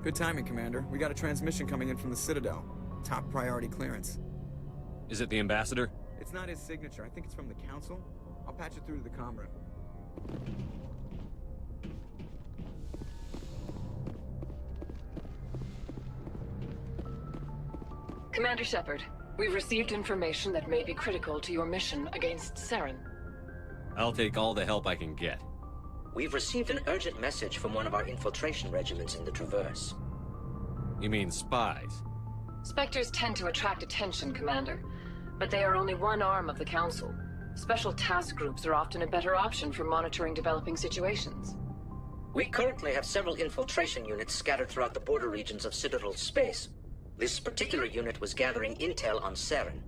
Good timing, Commander. We got a transmission coming in from the Citadel. Top priority clearance. Is it the Ambassador? It's not his signature. I think it's from the Council. I'll patch it through to the comm room. Commander Shepard, we've received information that may be critical to your mission against Saren. I'll take all the help I can get. We've received an urgent message from one of our infiltration regiments in the Traverse. You mean spies? Spectres tend to attract attention, Commander, but they are only one arm of the Council. Special task groups are often a better option for monitoring developing situations. We currently have several infiltration units scattered throughout the border regions of Citadel space. This particular unit was gathering intel on Saren.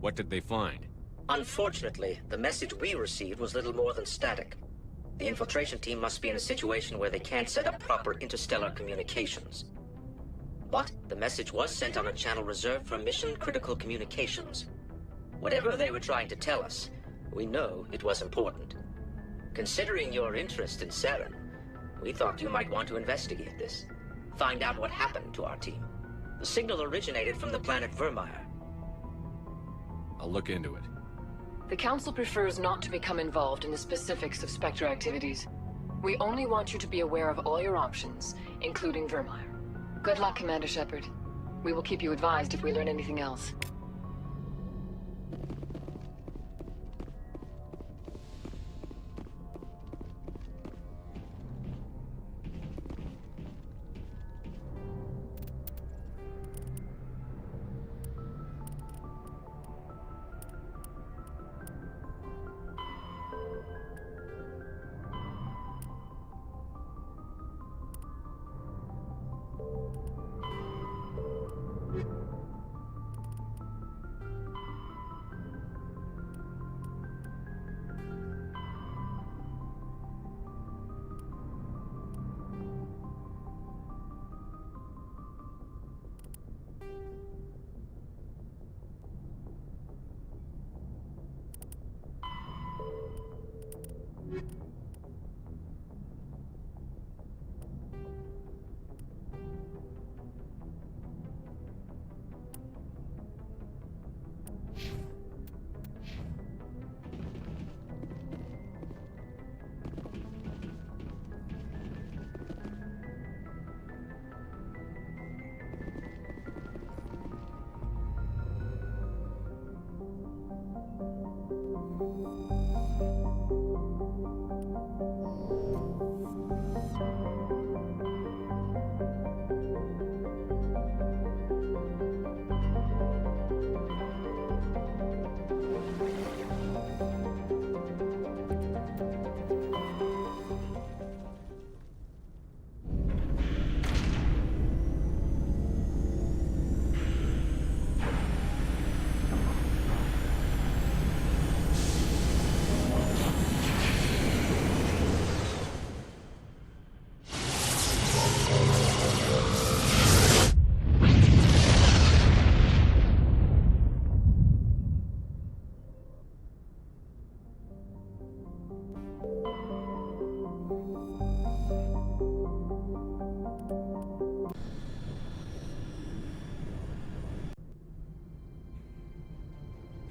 What did they find? Unfortunately, the message we received was little more than static. The infiltration team must be in a situation where they can't set up proper interstellar communications. But the message was sent on a channel reserved for mission-critical communications. Whatever they were trying to tell us, we know it was important. Considering your interest in Saren, we thought you might want to investigate this. Find out what happened to our team. The signal originated from the planet Vermeer. I'll look into it. The Council prefers not to become involved in the specifics of Spectre activities. We only want you to be aware of all your options, including Vermeer. Good luck, Commander Shepard. We will keep you advised if we learn anything else.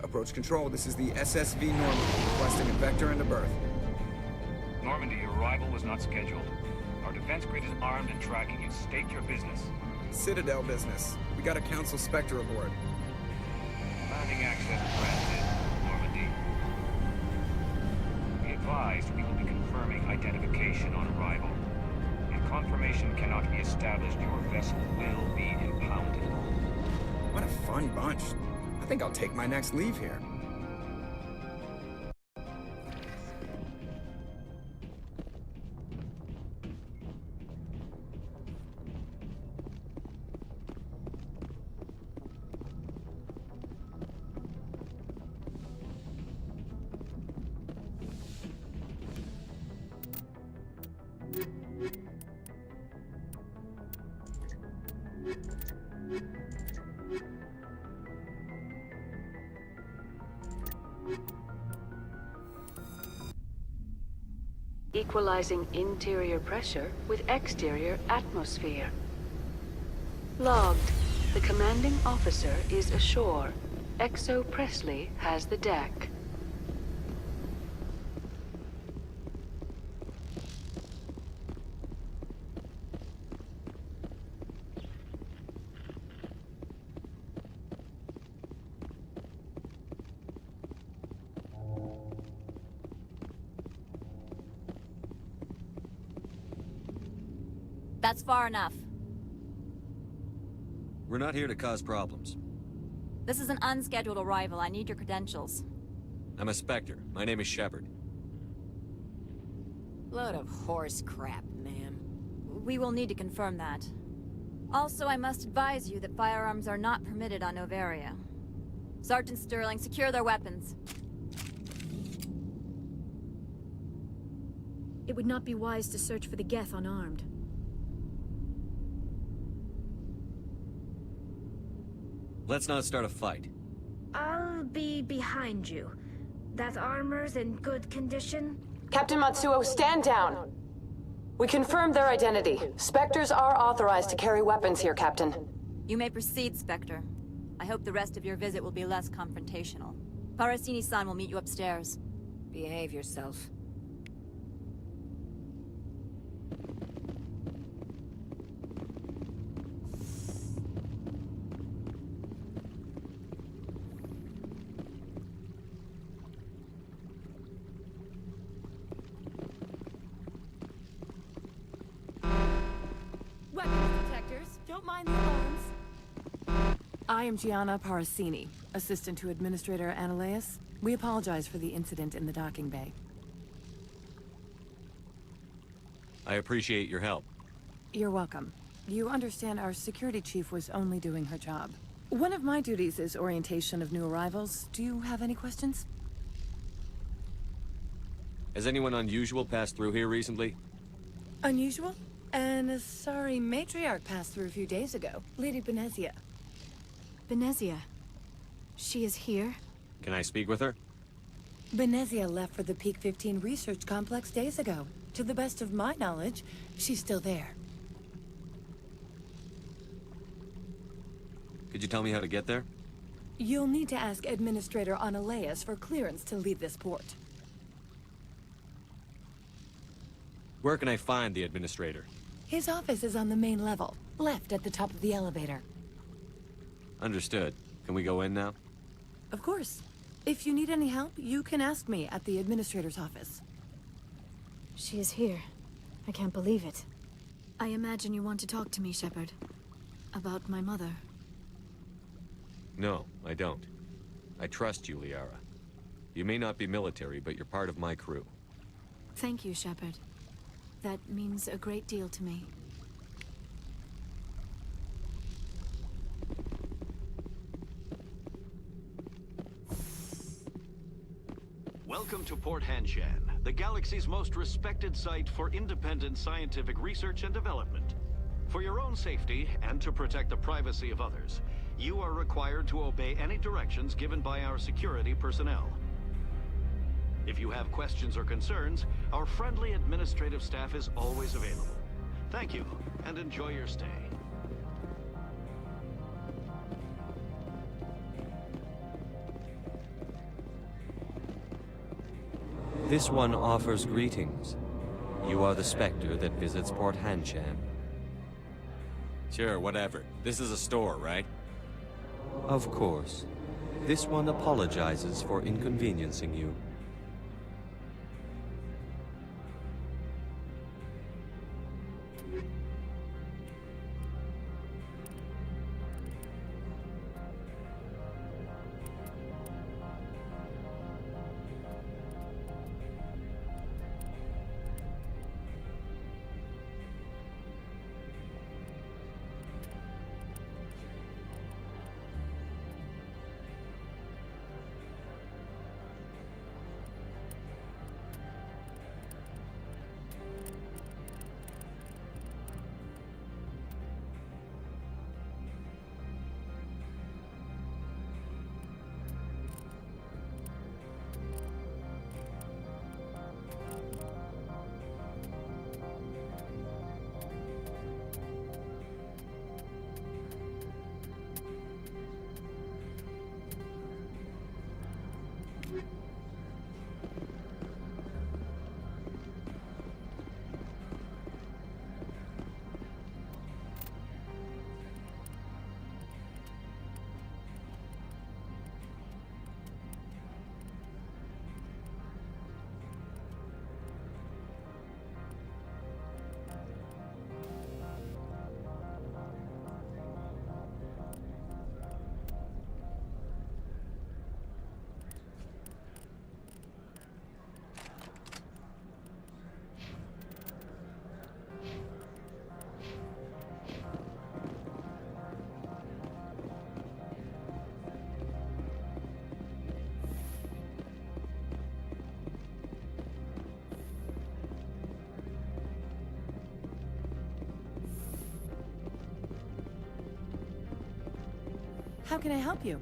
Approach control, this is the SSV Normandy, requesting a vector and a berth. Normandy, your arrival was not scheduled. Our defense grid is armed and tracking you. State your business. Citadel business. We got a Council Spectre aboard. Landing access granted, Normandy. Be advised, we will be confirming identification on arrival. If confirmation cannot be established, your vessel will be impounded. What a fun bunch. I think I'll take my next leave here. equalizing interior pressure with exterior atmosphere. Logged. The commanding officer is ashore. Exo Presley has the deck. That's far enough. We're not here to cause problems. This is an unscheduled arrival. I need your credentials. I'm a Spectre. My name is Shepard. Load of horse crap, ma'am. We will need to confirm that. Also, I must advise you that firearms are not permitted on Noveria. Sergeant Sterling, secure their weapons. It would not be wise to search for the Geth unarmed. Let's not start a fight. I'll be behind you. That armor's in good condition? Captain Matsuo, stand down! We confirmed their identity. Spectres are authorized to carry weapons here, Captain. You may proceed, Spectre. I hope the rest of your visit will be less confrontational. Parasini-san will meet you upstairs. Behave yourself. Weapons detectors. Don't mind the alarms. I am Gianna Parasini, assistant to Administrator Analeas. We apologize for the incident in the docking bay. I appreciate your help. You're welcome. You understand our security chief was only doing her job. One of my duties is orientation of new arrivals. Do you have any questions? Has anyone unusual passed through here recently? Unusual? An Asari matriarch passed through a few days ago. Lady Benezia. Benezia. She is here? Can I speak with her? Benezia left for the Peak 15 research complex days ago. To the best of my knowledge, she's still there. Could you tell me how to get there? You'll need to ask Administrator Analeas for clearance to leave this port. Where can I find the Administrator? His office is on the main level, left at the top of the elevator. Understood. Can we go in now? Of course. If you need any help, you can ask me at the Administrator's office. She is here. I can't believe it. I imagine you want to talk to me, Shepard. About my mother. No, I don't. I trust you, Liara. You may not be military, but you're part of my crew. Thank you, Shepard. That means a great deal to me. Welcome to Port Hanshan, the galaxy's most respected site for independent scientific research and development. For your own safety, and to protect the privacy of others, you are required to obey any directions given by our security personnel. If you have questions or concerns, our friendly administrative staff is always available. Thank you, and enjoy your stay. This one offers greetings. You are the Spectre that visits Port Hanshan. Sure, whatever. This is a store, right? Of course. This one apologizes for inconveniencing you. How can I help you?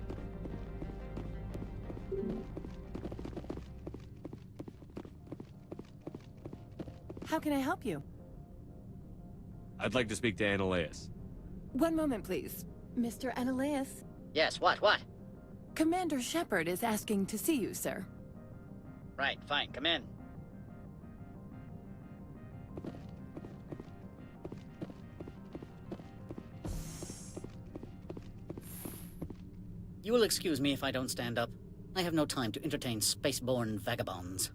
How can I help you? I'd like to speak to Annaleas. One moment, please. Mr. Annaleas? Yes, what? Commander Shepard is asking to see you, sir. Right, fine, come in. You will excuse me if I don't stand up. I have no time to entertain spaceborne vagabonds.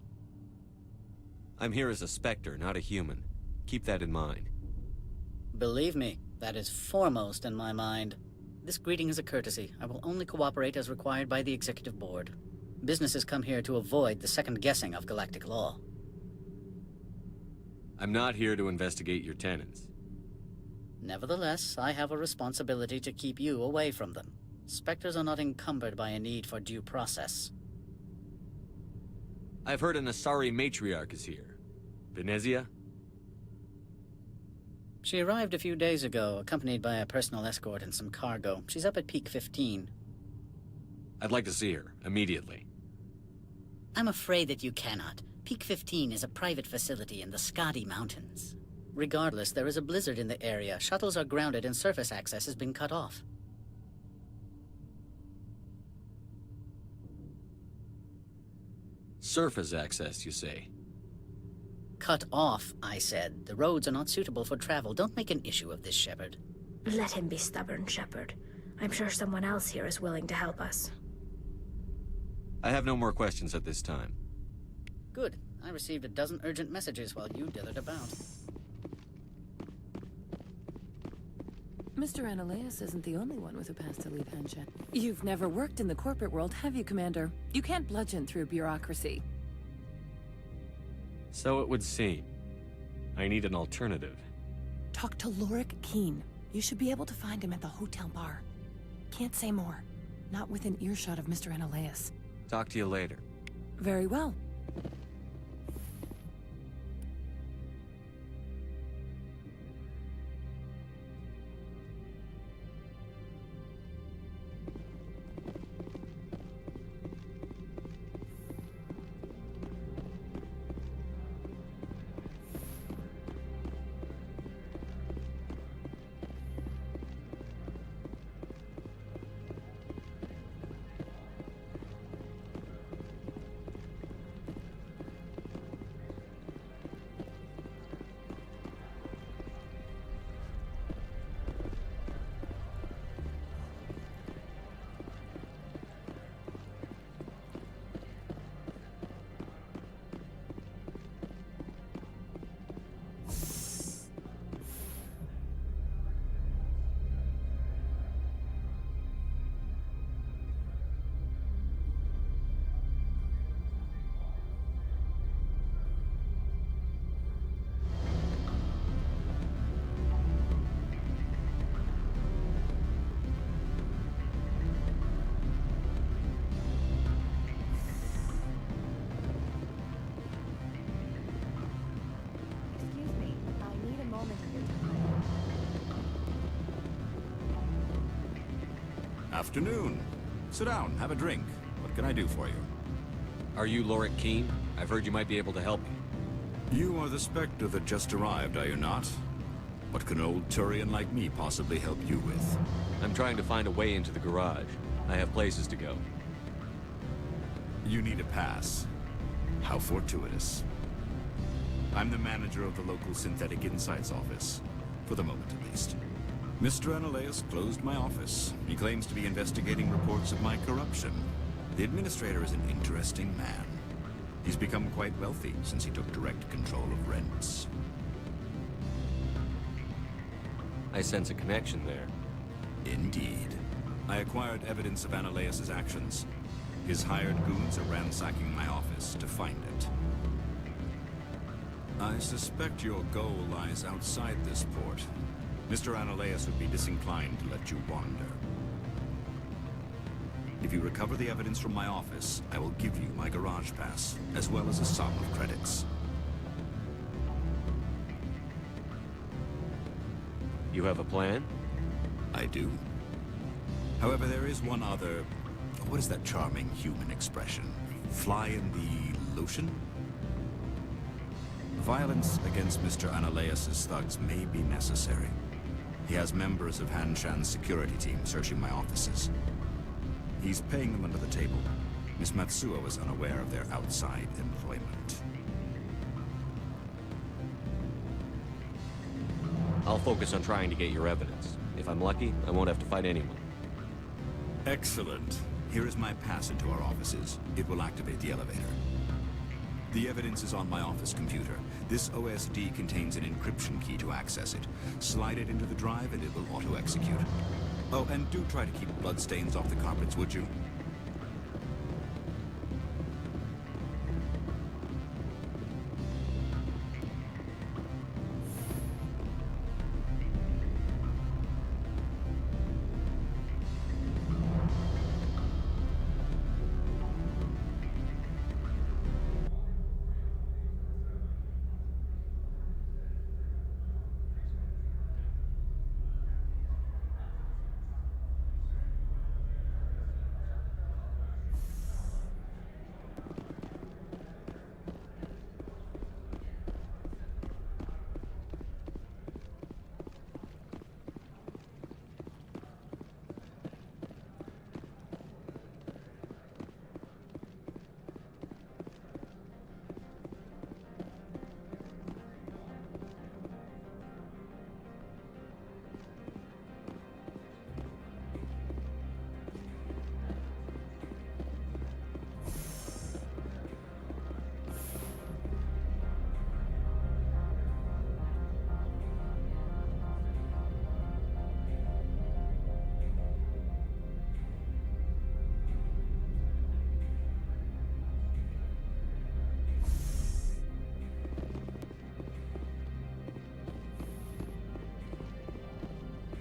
I'm here as a Spectre, not a human. Keep that in mind. Believe me, that is foremost in my mind. This greeting is a courtesy. I will only cooperate as required by the Executive Board. Businesses come here to avoid the second guessing of galactic law. I'm not here to investigate your tenants. Nevertheless, I have a responsibility to keep you away from them. Spectres are not encumbered by a need for due process. I've heard an Asari matriarch is here. Venezia? She arrived a few days ago, accompanied by a personal escort and some cargo. She's up at Peak 15. I'd like to see her, immediately. I'm afraid that you cannot. Peak 15 is a private facility in the Skadi Mountains. Regardless, there is a blizzard in the area. Shuttles are grounded and surface access has been cut off. Surface access, you say? Cut off, I said. The roads are not suitable for travel. Don't make an issue of this, Shepard. Let him be stubborn, Shepard. I'm sure someone else here is willing to help us. I have no more questions at this time. Good. I received a dozen urgent messages while you dithered about. Mr. Annaleas isn't the only one with a past to leave Henshin. You've never worked in the corporate world, have you, Commander? You can't bludgeon through bureaucracy. So it would seem. I need an alternative. Talk to Lorik Keen. You should be able to find him at the hotel bar. Can't say more. Not within earshot of Mr. Annaleas. Talk to you later. Very well. Afternoon. Sit down, have a drink. What can I do for you? Are you Lorik Keen? I've heard you might be able to help me. You are the Spectre that just arrived, are you not? What can an old Turian like me possibly help you with? I'm trying to find a way into the garage. I have places to go. You need a pass. How fortuitous. I'm the manager of the local Synthetic Insights office. For the moment, at least. Mr. Annaleas closed my office. He claims to be investigating reports of my corruption. The administrator is an interesting man. He's become quite wealthy since he took direct control of rents. I sense a connection there. Indeed. I acquired evidence of Annaleas' actions. His hired goons are ransacking my office to find it. I suspect your goal lies outside this port. Mr. Annaleas would be disinclined to let you wander. If you recover the evidence from my office, I will give you my garage pass, as well as a sum of credits. You have a plan? I do. However, there is one other... What is that charming human expression? Fly in the lotion? Violence against Mr. Analaeus' thugs may be necessary. He has members of Han Shan's security team searching my offices. He's paying them under the table. Miss Matsuo is unaware of their outside employment. I'll focus on trying to get your evidence. If I'm lucky, I won't have to fight anyone. Excellent. Here is my pass into our offices. It will activate the elevator. The evidence is on my office computer. This OSD contains an encryption key to access it. Slide it into the drive and it will auto-execute. Oh, and do try to keep bloodstains off the carpets, would you?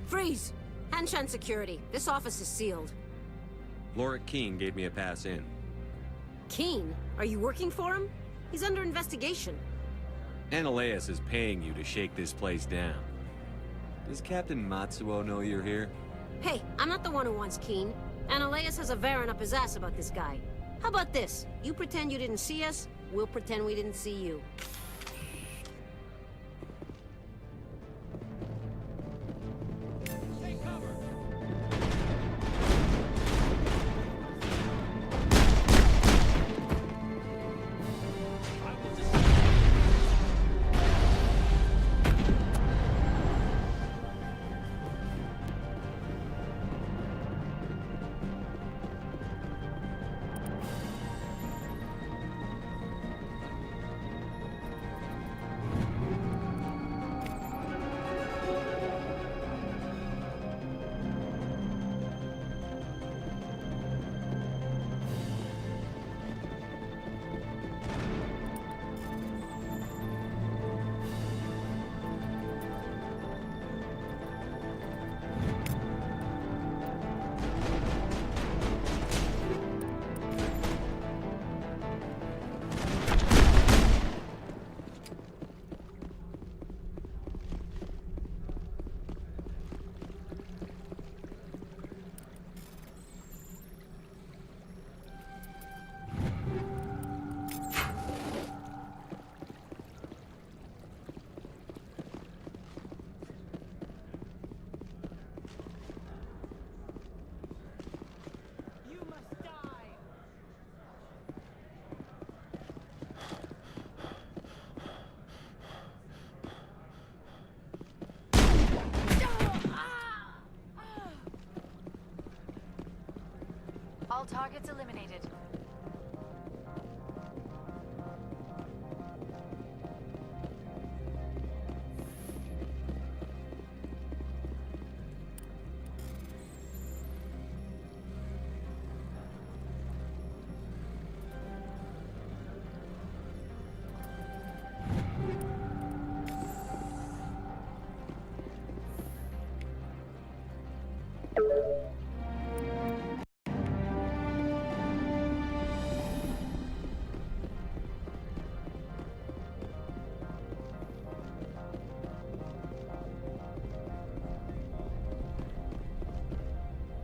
Freeze! Han Shan Security. This office is sealed. Lorik Keene gave me a pass in. Keene? Are you working for him? He's under investigation. Analaeus is paying you to shake this place down. Does Captain Matsuo know you're here? Hey, I'm not the one who wants Keene. Analaeus has a Varen up his ass about this guy. How about this? You pretend you didn't see us, we'll pretend we didn't see you. All targets eliminated.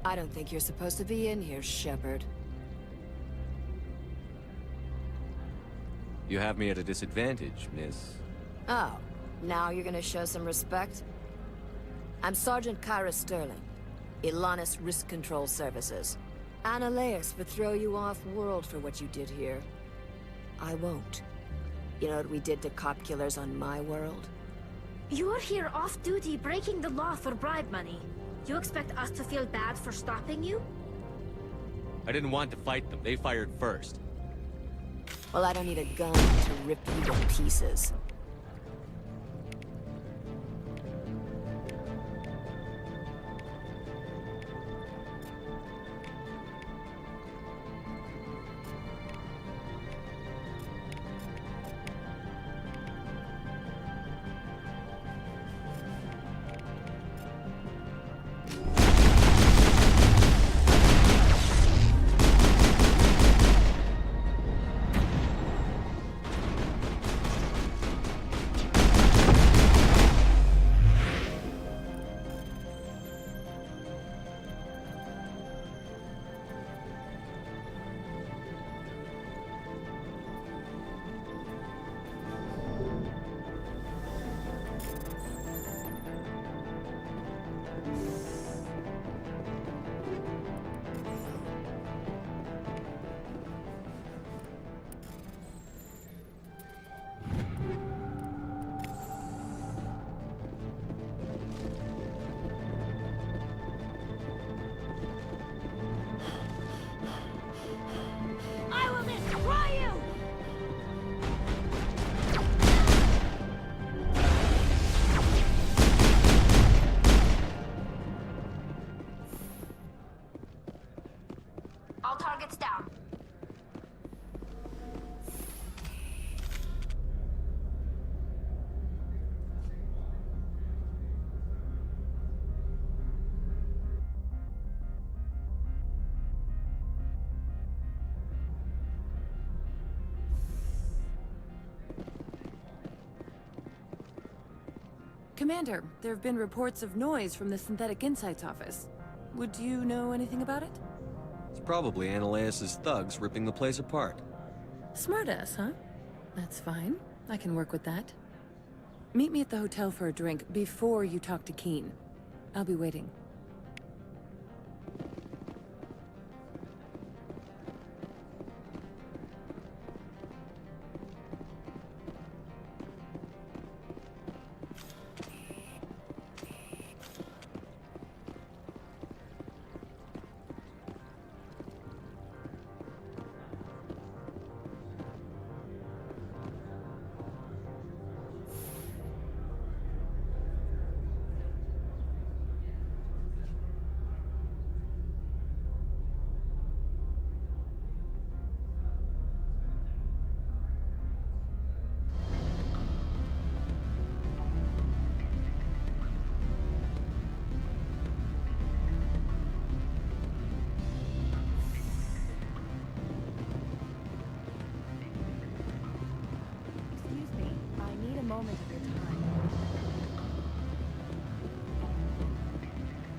I don't think you're supposed to be in here, Shepard. You have me at a disadvantage, miss. Oh, now you're gonna show some respect? I'm Sergeant Kyra Sterling, Ilanis Risk Control Services. Analeas would throw you off-world for what you did here. I won't. You know what we did to cop killers on my world? You're here off-duty breaking the law for bribe money. You expect us to feel bad for stopping you? I didn't want to fight them. They fired first. Well, I don't need a gun to rip you to pieces. I will destroy you! All targets down. Commander, there have been reports of noise from the Synthetic Insights office. Would you know anything about it? It's probably Analeas' thugs ripping the place apart. Smartass, huh? That's fine. I can work with that. Meet me at the hotel for a drink before you talk to Keen. I'll be waiting.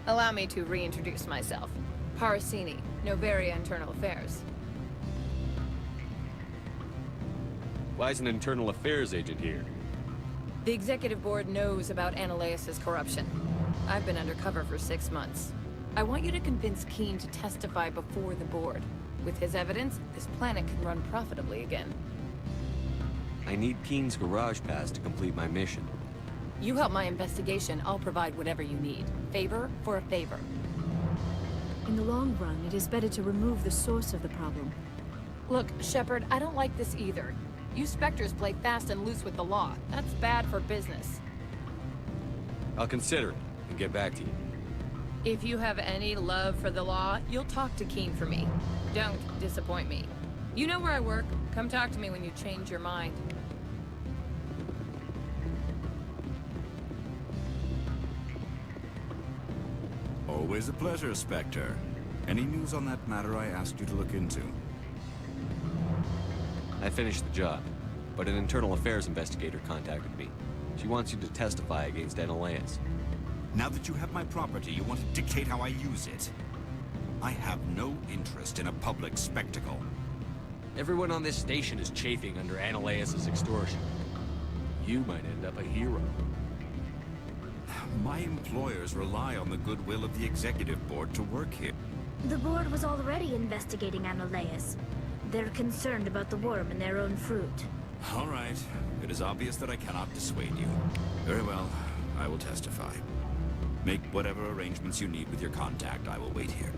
Allow me to reintroduce myself. Parasini, Noveria Internal Affairs. Why is an internal affairs agent here? The Executive Board knows about Analeas' corruption. I've been undercover for 6 months. I want you to convince Keen to testify before the Board. With his evidence, this planet can run profitably again. I need Keen's garage pass to complete my mission. You help my investigation, I'll provide whatever you need. Favor for a favor. In the long run, it is better to remove the source of the problem. Look, Shepard, I don't like this either. You Spectres play fast and loose with the law. That's bad for business. I'll consider it and get back to you. If you have any love for the law, you'll talk to Keen for me. Don't disappoint me. You know where I work. Come talk to me when you change your mind. Always a pleasure, Spectre. Any news on that matter I asked you to look into? I finished the job, but an internal affairs investigator contacted me. She wants you to testify against Analeas. Now that you have my property, you want to dictate how I use it. I have no interest in a public spectacle. Everyone on this station is chafing under Ananias' extortion. You might end up a hero. My employers rely on the goodwill of the executive board to work here. The board was already investigating Ananias. They're concerned about the worm in their own fruit. All right. It is obvious that I cannot dissuade you. Very well. I will testify. Make whatever arrangements you need with your contact. I will wait here.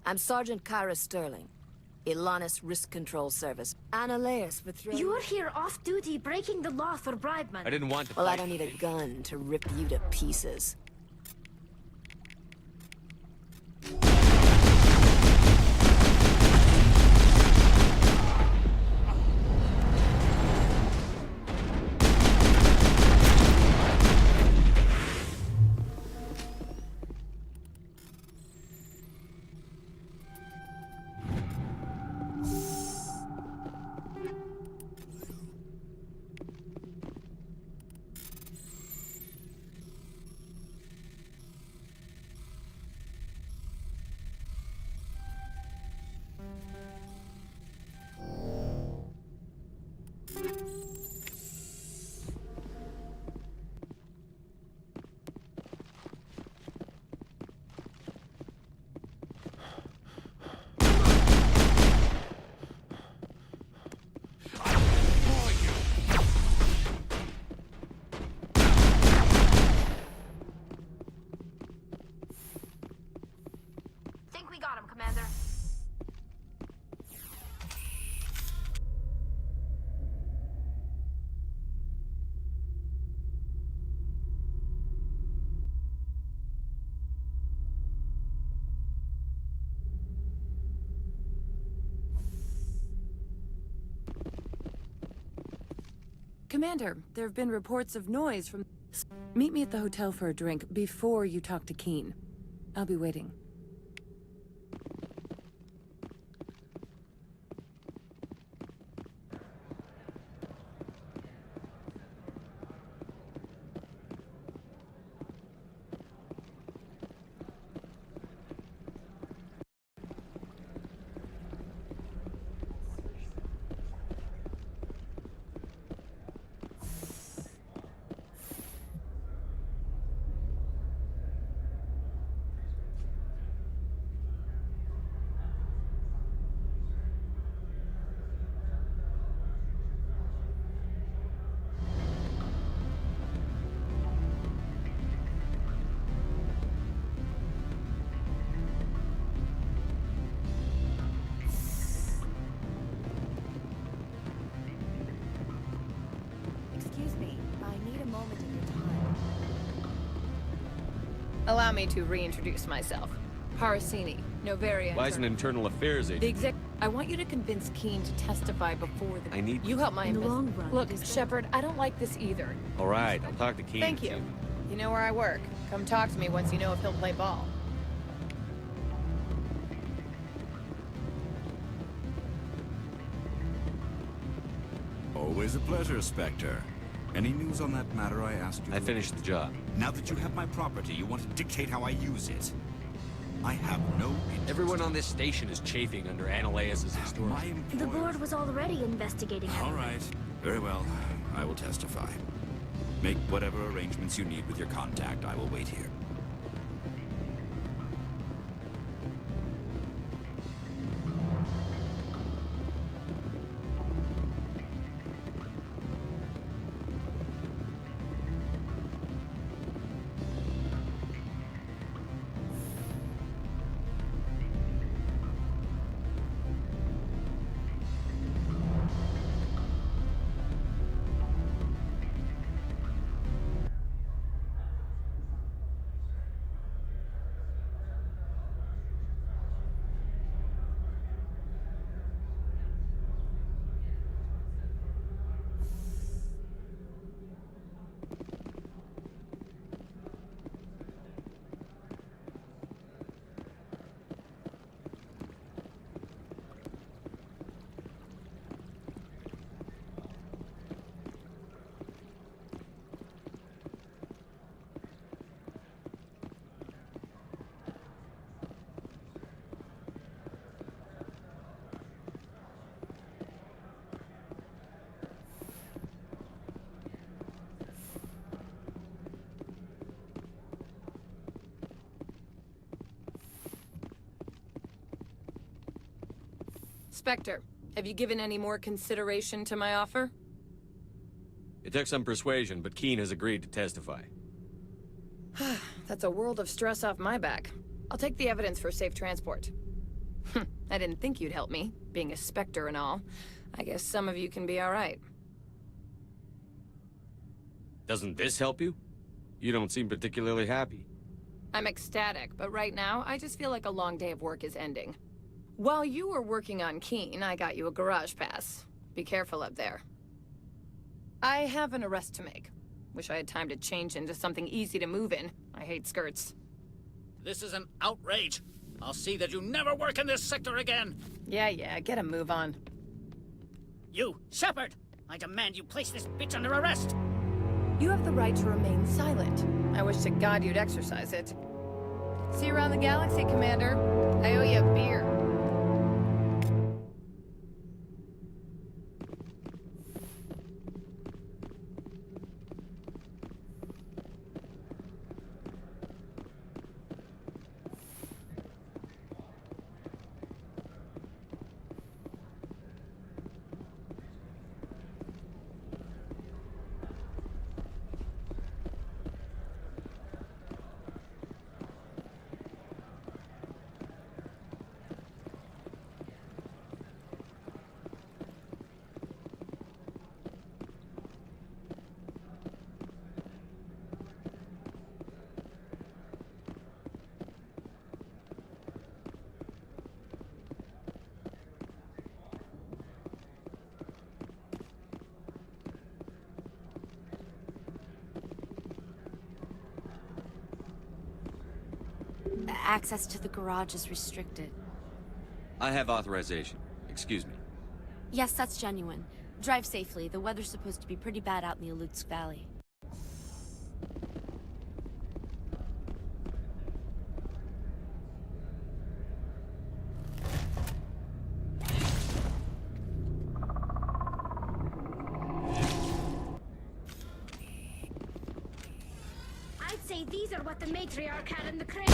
I'm Sergeant Kyra Sterling. Ilanis Risk Control Service. Ananias for throwing... You're here off-duty, breaking the law for bribe money. I didn't want to Well, I fight. don't need a gun to rip you to pieces. Think we got him, Commander. Commander, there have been reports of noise from... Meet me at the hotel for a drink before you talk to Keen. I'll be waiting. Allow me to reintroduce myself. Parasini, Novaria. Why is an internal affairs agent? The exec... I want you to convince Keen to testify before the... I need... You help my In the long run, Look, Shepard, I don't like this either. All right, I'll talk to Keen. Thank you. You know where I work. Come talk to me once you know if he'll play ball. Always a pleasure, Spectre. Any news on that matter I asked you? I finished the job. Now that you have my property, you want to dictate how I use it. I have no interest. Everyone on this station is chafing under Analaeus' extortion. The board was already investigating it. All right. Very well. I will testify. Make whatever arrangements you need with your contact. I will wait here. Spectre, have you given any more consideration to my offer? It took some persuasion, but Keen has agreed to testify. That's a world of stress off my back. I'll take the evidence for safe transport. I didn't think you'd help me, being a Spectre and all. I guess some of you can be alright. Doesn't this help you? You don't seem particularly happy. I'm ecstatic, but right now, I just feel like a long day of work is ending. While you were working on Keen, I got you a garage pass. Be careful up there. I have an arrest to make. Wish I had time to change into something easy to move in. I hate skirts. This is an outrage. I'll see that you never work in this sector again. Yeah, get a move on. You, Shepard! I demand you place this bitch under arrest! You have the right to remain silent. I wish to God you'd exercise it. See you around the galaxy, Commander. I owe you a beer. Access to the garage is restricted. I have authorization. Excuse me. Yes, that's genuine. Drive safely. The weather's supposed to be pretty bad out in the Alutsk Valley. I'd say these are what the matriarch had in the crate.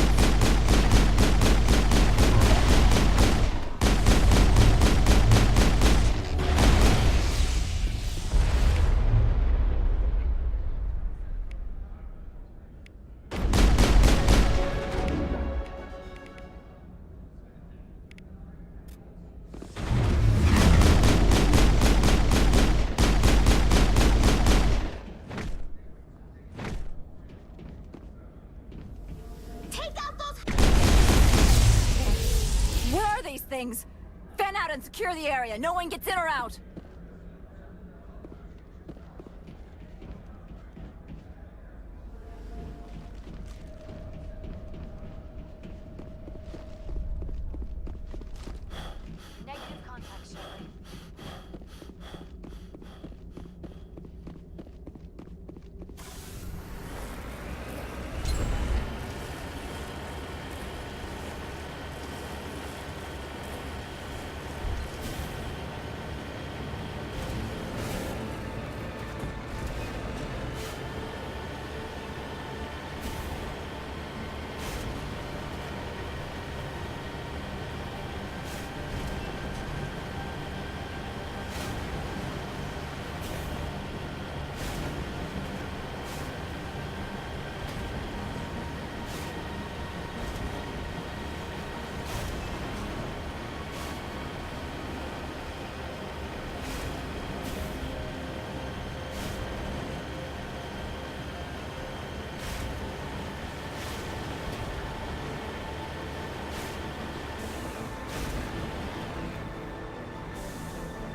things! Fan out and secure the area. No one gets in or out. Negative contact, Shepard.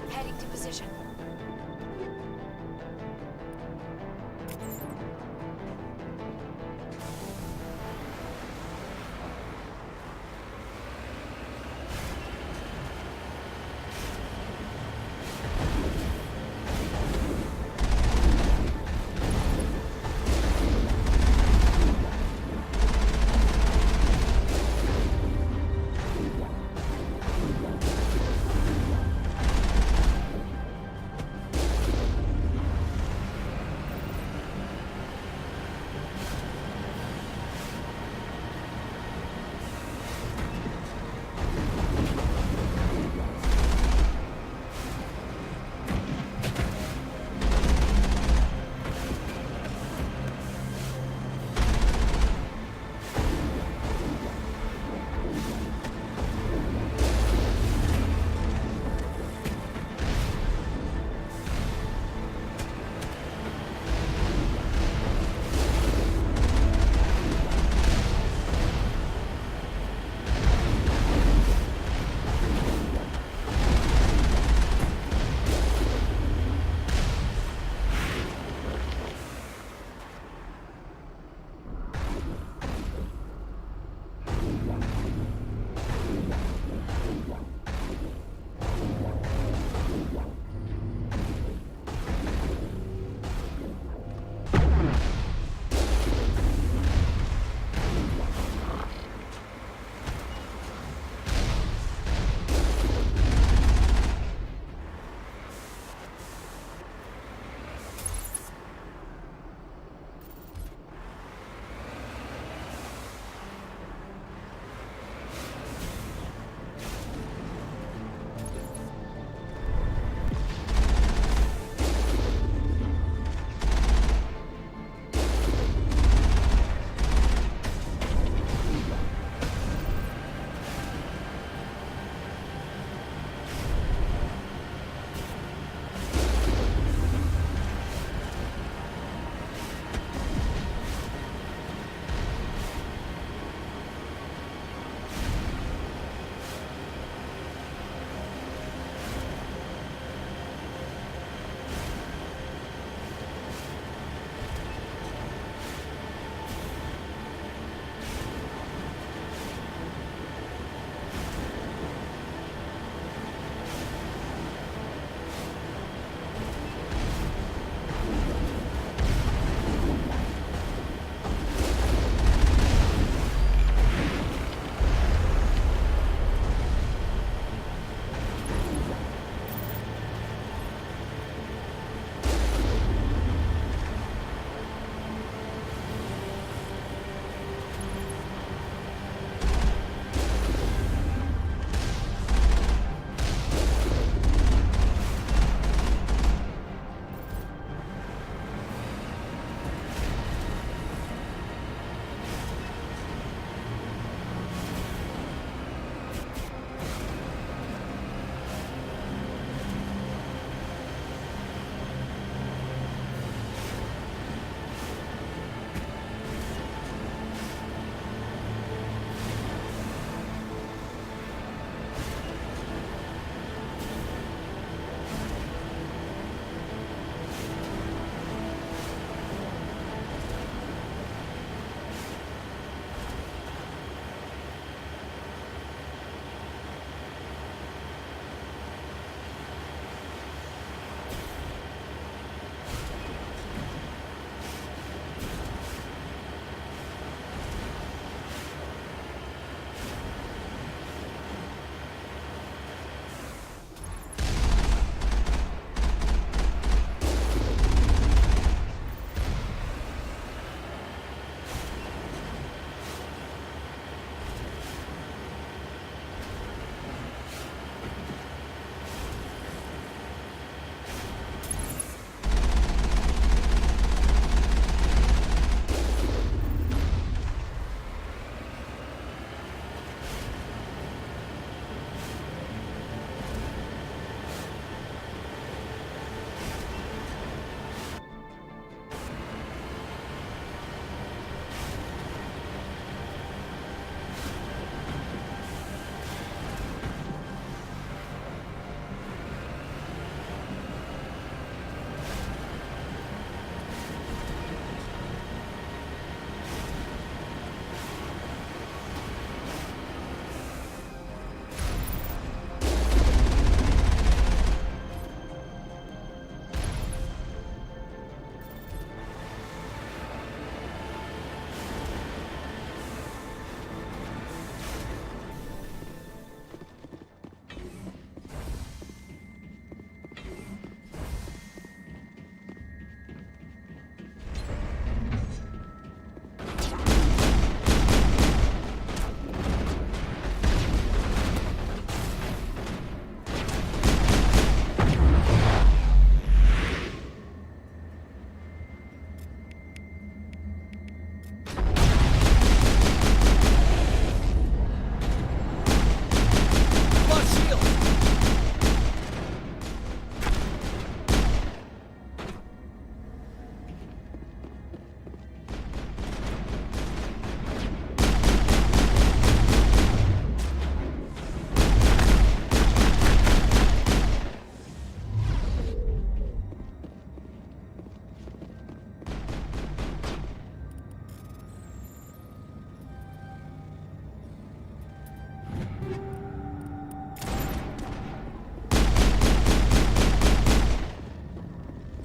Heading to position.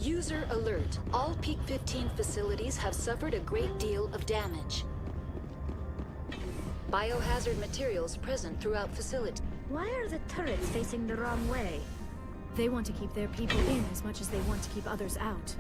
User alert. All Peak 15 facilities have suffered a great deal of damage. Biohazard materials present throughout facility. Why are the turrets facing the wrong way? They want to keep their people in as much as they want to keep others out.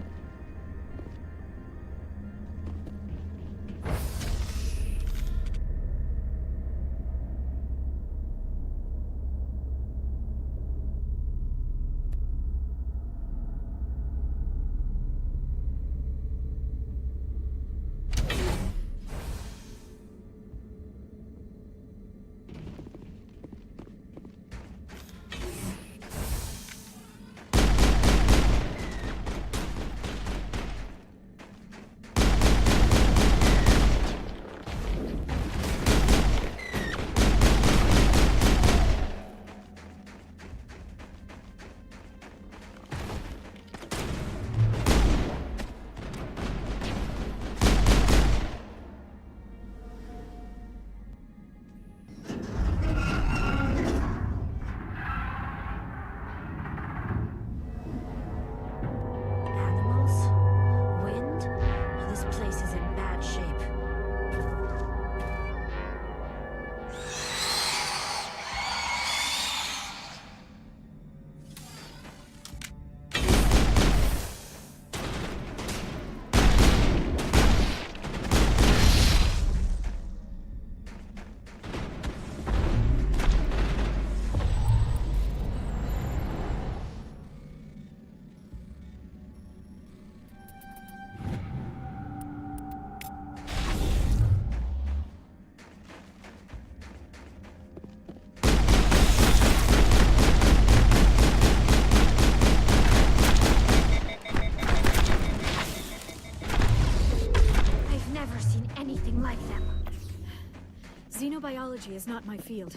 Xenobiology is not my field.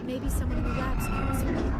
Maybe someone in the labs knows.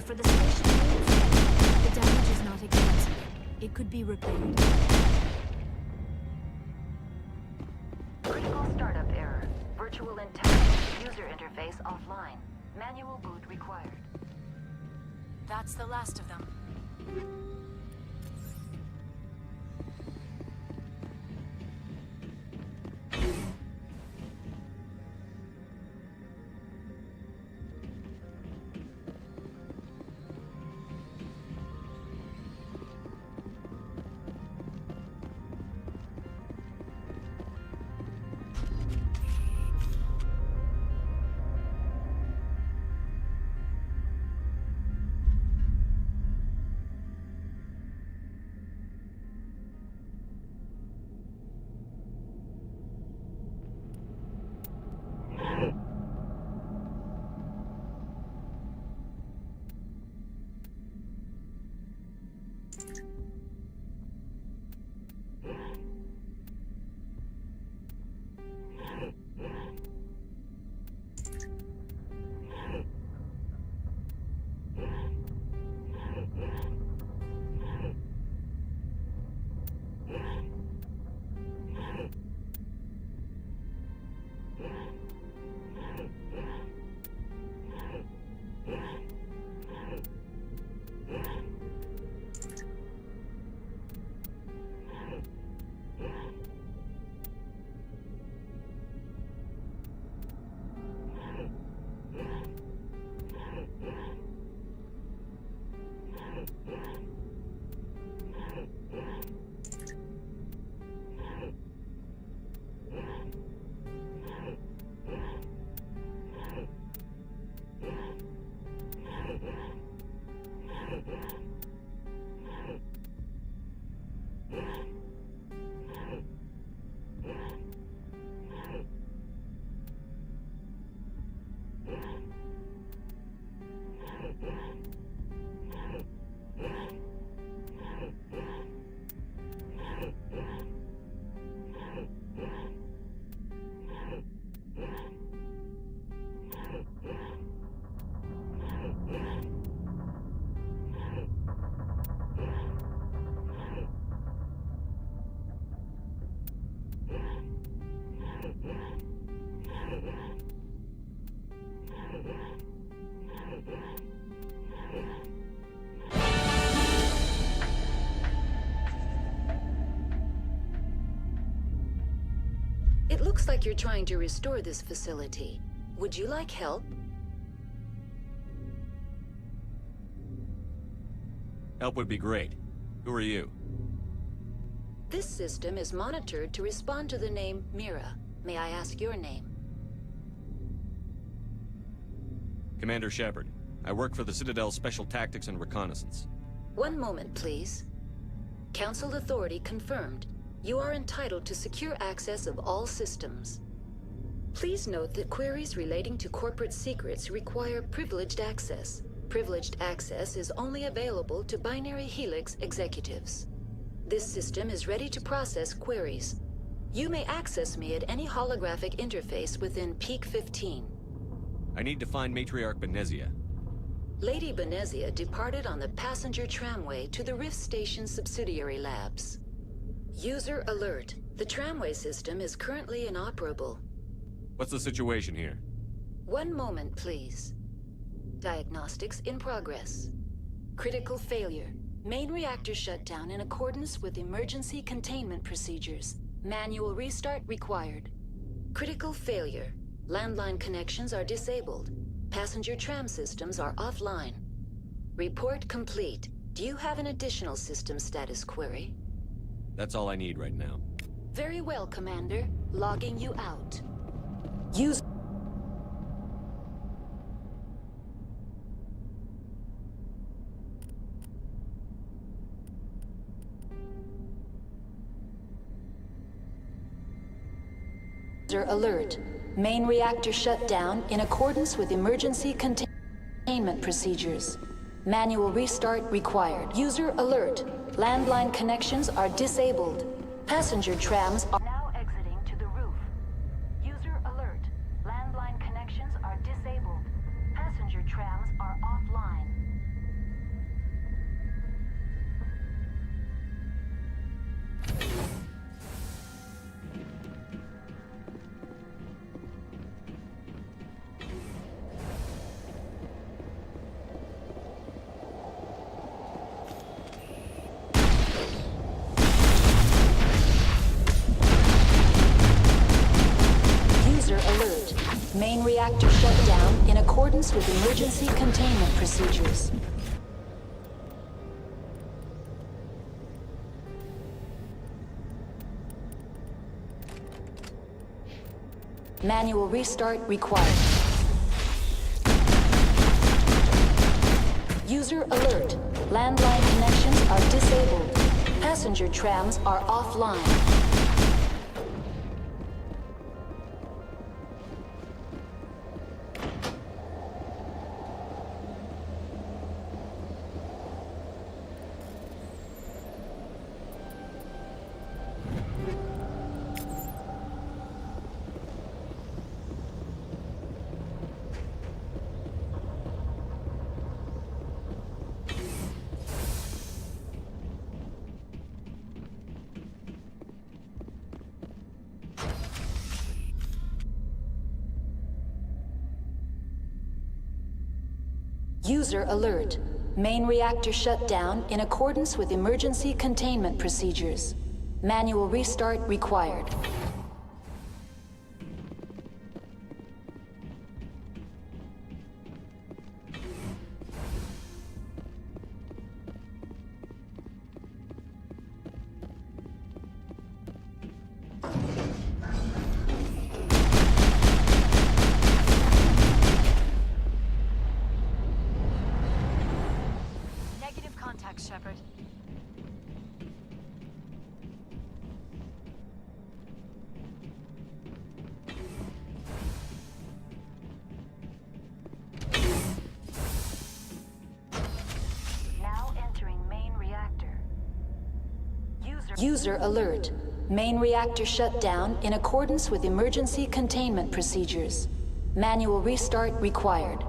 For the station. The damage is not extensive. It could be repaired. Critical startup error. Virtual Virtual intelligence user interface offline. Manual boot required. That's the last of them. It looks like you're trying to restore this facility. Would you like help? Help would be great. Who are you? This system is monitored to respond to the name Mira. May I ask your name? Commander Shepard. I work for the Citadel Special Tactics and Reconnaissance. One moment, please. Council authority confirmed. You are entitled to secure access of all systems. Please note that queries relating to corporate secrets require privileged access. Privileged access is only available to Binary Helix executives. This system is ready to process queries. You may access me at any holographic interface within Peak 15. I need to find Matriarch Benezia. Lady Benezia departed on the passenger tramway to the Rift Station subsidiary labs. User alert. The tramway system is currently inoperable. What's the situation here? One moment, please. Diagnostics in progress. Critical failure. Main reactor shutdown in accordance with emergency containment procedures. Manual restart required. Critical failure. Landline connections are disabled. Passenger tram systems are offline. Report complete. Do you have an additional system status query? That's all I need right now. Very well, Commander. Logging you out. Use... User alert. Main reactor shut down in accordance with emergency containment procedures. Manual restart required. User alert. Landline connections are disabled. Passenger trams are now exiting to the roof. User alert. Landline connections are disabled. Passenger trams are offline. Main reactor shut down in accordance with emergency containment procedures. Manual restart required. User alert. Landline connections are disabled. Passenger trams are offline. User alert. Main reactor shut down in accordance with emergency containment procedures. Manual restart required. Shepard. Now entering main reactor. User alert. Main reactor shut down in accordance with emergency containment procedures. Manual restart required.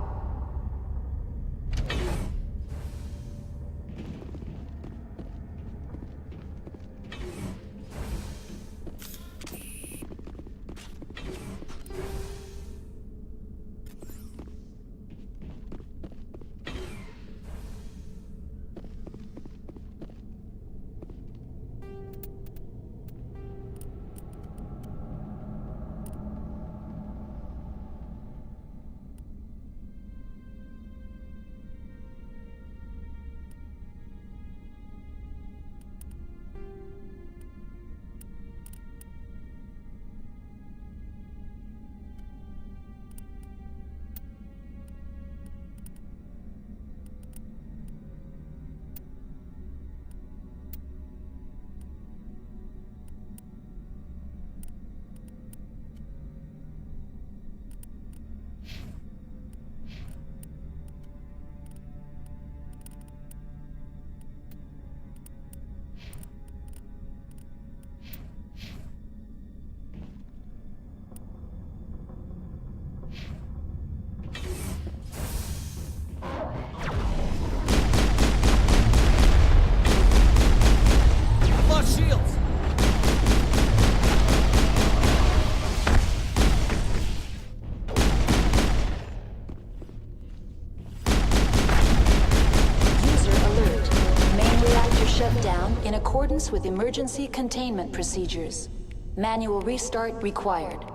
Shields! User alert. Main reactor shut down in accordance with emergency containment procedures. Manual restart required.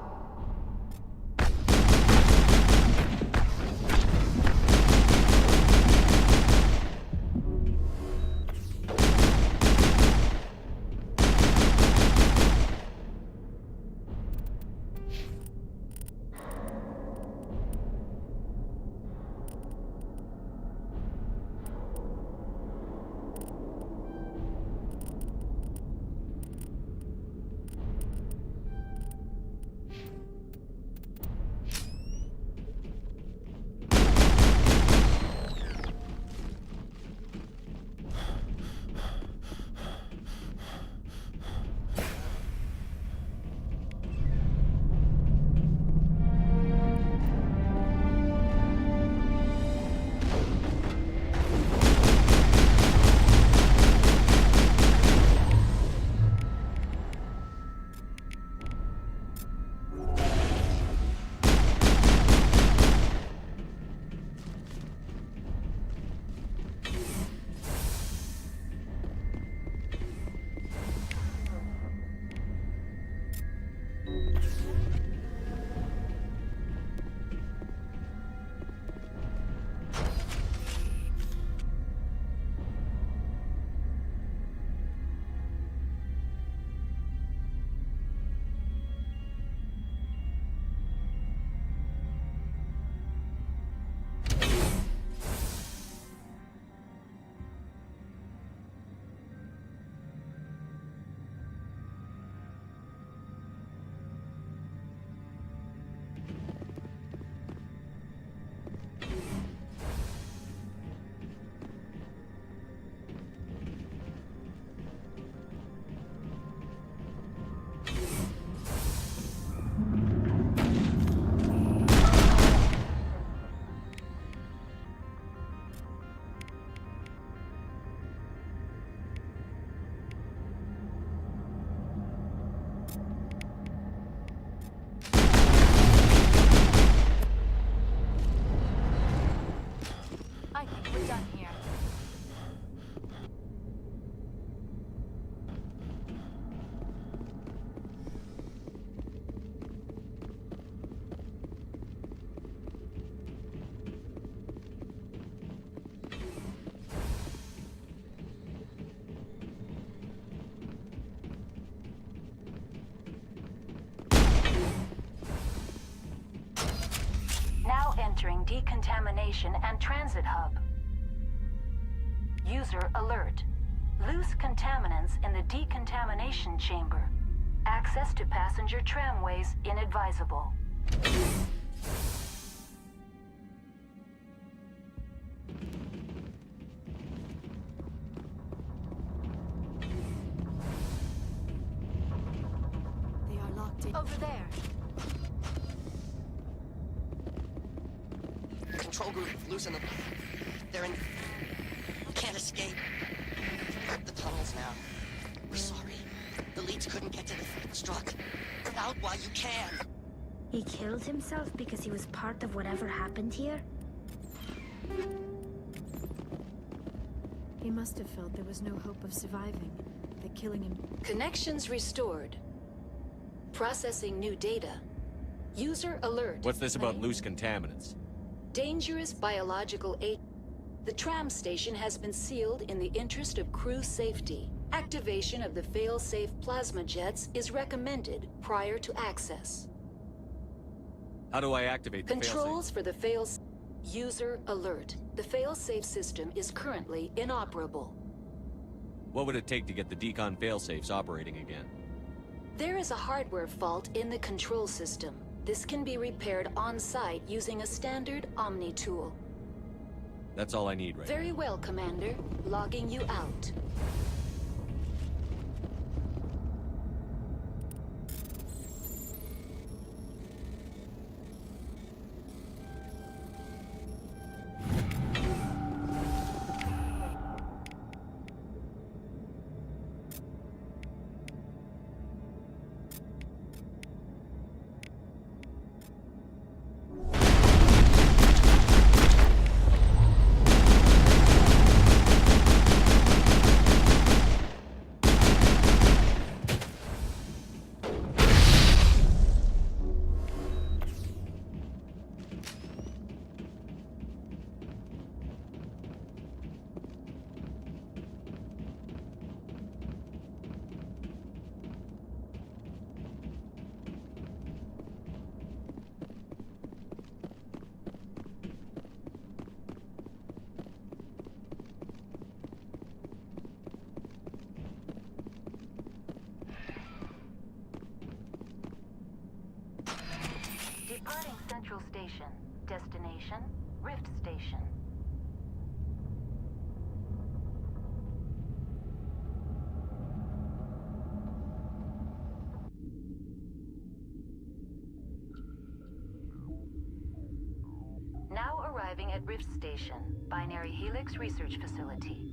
entering decontamination and transit hub. User alert. Loose contaminants in the decontamination chamber. Access to passenger tramways inadvisable. They are locked in. Over there. Control group, loosen them. They're in... We can't escape. The tunnels now. We're sorry. The leads couldn't get to the struck. Get out while you can. He killed himself because he was part of whatever happened here? He must have felt there was no hope of surviving. That killing him... Connections restored. Processing new data. User alert. What's this about loose contaminants? Dangerous biological agent. The tram station has been sealed in the interest of crew safety. Activation of the fail-safe plasma jets is recommended prior to access. How do I activate the Controls for the fail... User alert. The fail-safe system is currently inoperable. What would it take to get the decon failsafes operating again? There is a hardware fault in the control system. This can be repaired on-site using a standard Omni tool. That's all I need right now. Very well, Commander. Logging you out. Departing Central Station. Destination, Rift Station. Now arriving at Rift Station, Binary Helix Research Facility.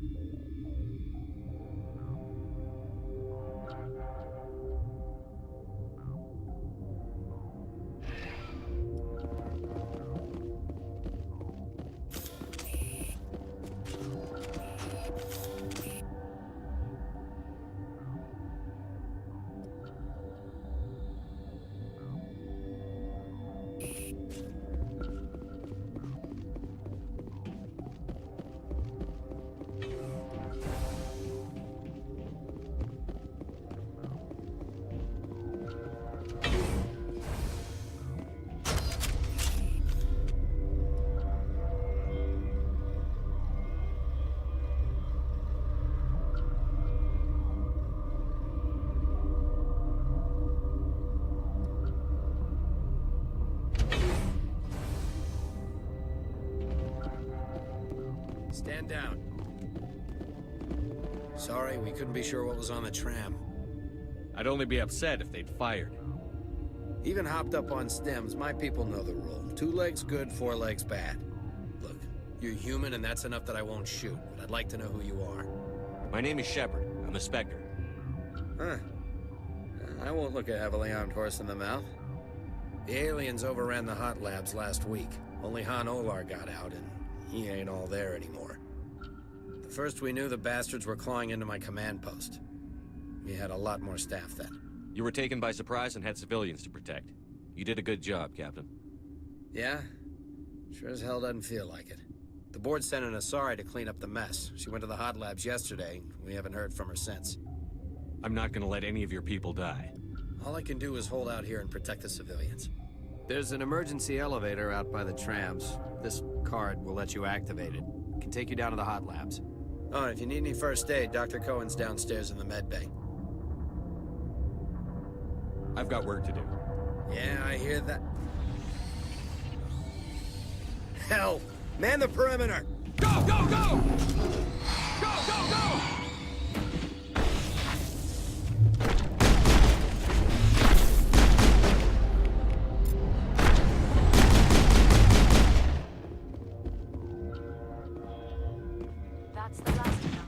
Stand down. Sorry, we couldn't be sure what was on the tram. I'd only be upset if they'd fired. Even hopped up on stems, my people know the rule. 2 legs good, 4 legs bad. Look, you're human and that's enough that I won't shoot, but I'd like to know who you are. My name is Shepard. I'm a Spectre. Huh. I won't look a heavily armed horse in the mouth. The aliens overran the hot labs last week. Only Han Olar got out, and he ain't all there anymore. The first we knew, the bastards were clawing into my command post. We had a lot more staff then. You were taken by surprise and had civilians to protect. You did a good job, Captain. Yeah? Sure as hell doesn't feel like it. The board sent an Asari to clean up the mess. She went to the hot labs yesterday. We haven't heard from her since. I'm not gonna let any of your people die. All I can do is hold out here and protect the civilians. There's an emergency elevator out by the trams. This card will let you activate it. Can take you down to the hot labs. Oh, and if you need any first aid, Dr. Cohen's downstairs in the med bay. I've got work to do. Yeah, I hear that. Hell! Man the perimeter! Go, go, go! Go, go, go! That's the last of them.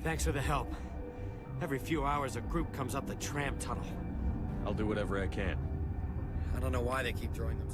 Thanks for the help. Every few hours, a group comes up the tram tunnel. I'll do whatever I can. I don't know why they keep throwing them.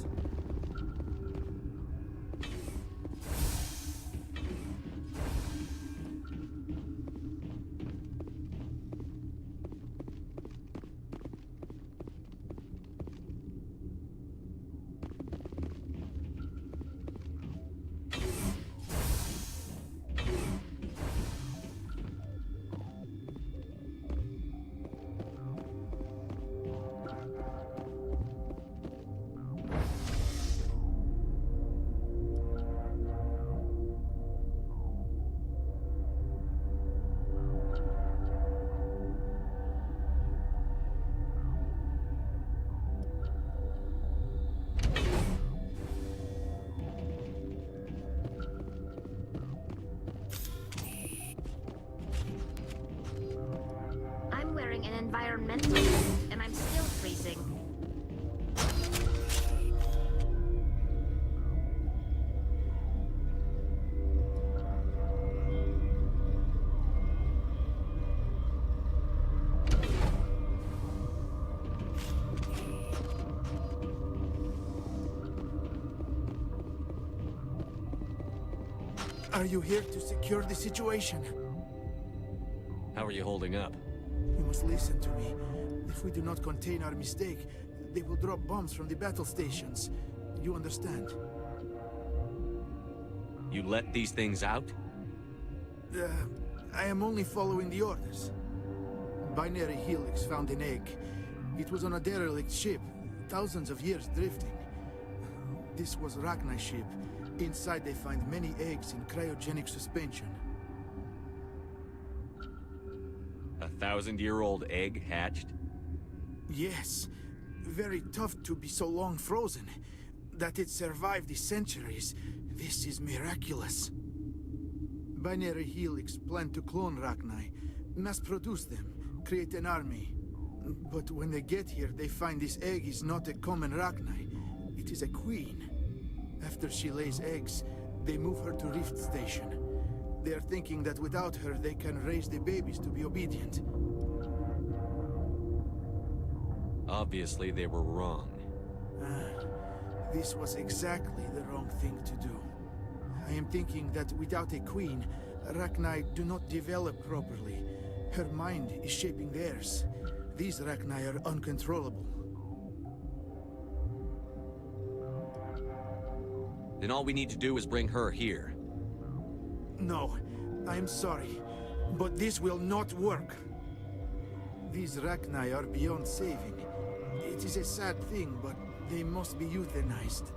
I'm wearing an environmental vest, and I'm still freezing. Are you here to secure the situation? How are you holding up? You must listen to me. If we do not contain our mistake, they will drop bombs from the battle stations. You understand? You let these things out? I am only following the orders. Binary Helix found an egg. It was on a derelict ship, thousands of years drifting. This was Rachni's ship. Inside they find many eggs in cryogenic suspension. 1,000-year-old egg hatched? Yes. Very tough to be so long frozen. That it survived the centuries. This is miraculous. Binary Helix planned to clone Rachni, mass-produce them, create an army. But when they get here, they find this egg is not a common Rachni. It is a queen. After she lays eggs, they move her to Rift Station. They are thinking that without her, they can raise the babies to be obedient. Obviously, they were wrong. This was exactly the wrong thing to do. I am thinking that without a queen, Rachni do not develop properly. Her mind is shaping theirs. These Rachni are uncontrollable. Then all we need to do is bring her here. No, I am sorry, but this will not work. These Rachni are beyond saving. It is a sad thing, but they must be euthanized.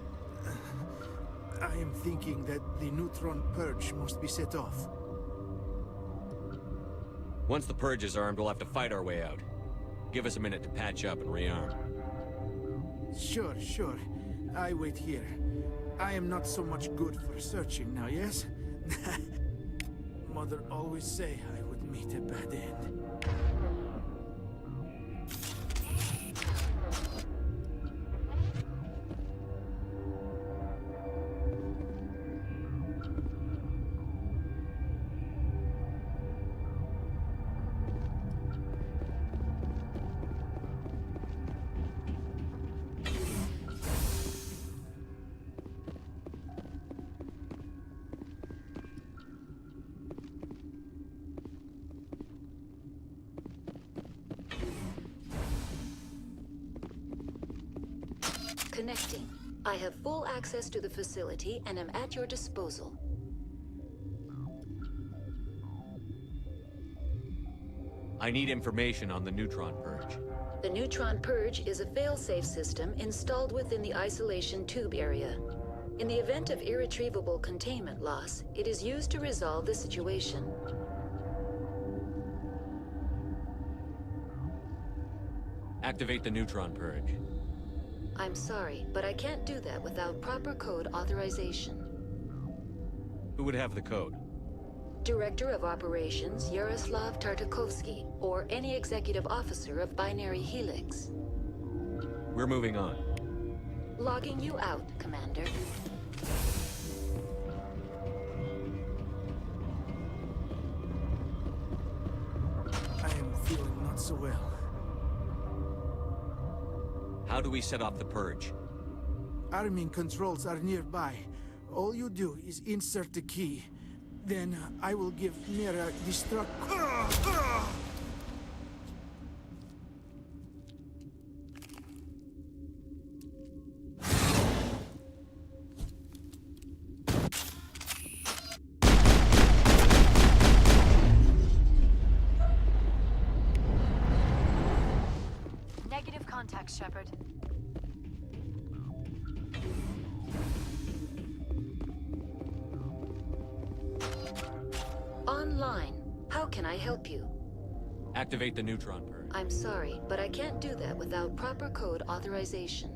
I am thinking that the neutron purge must be set off. Once the purge is armed, we'll have to fight our way out. Give us a minute to patch up and rearm. Sure, sure. I wait here. I am not so much good for searching now, yes? Mother always say I would meet a bad end. Connecting. I have full access to the facility and am at your disposal. I need information on the Neutron Purge. The Neutron Purge is a fail-safe system installed within the isolation tube area. In the event of irretrievable containment loss, it is used to resolve the situation. Activate the Neutron Purge. I'm sorry, but I can't do that without proper code authorization. Who would have the code? Director of Operations Yaroslav Tartakovsky, or any executive officer of Binary Helix. We're moving on. Logging you out, Commander. I am feeling not so well. How do we set off the Purge? Arming controls are nearby. All you do is insert the key. Then I will give Mira destruct. Negative contact, Shepard. Online. How can I help you? Activate the Neutron Purge. I'm sorry, but I can't do that without proper code authorization.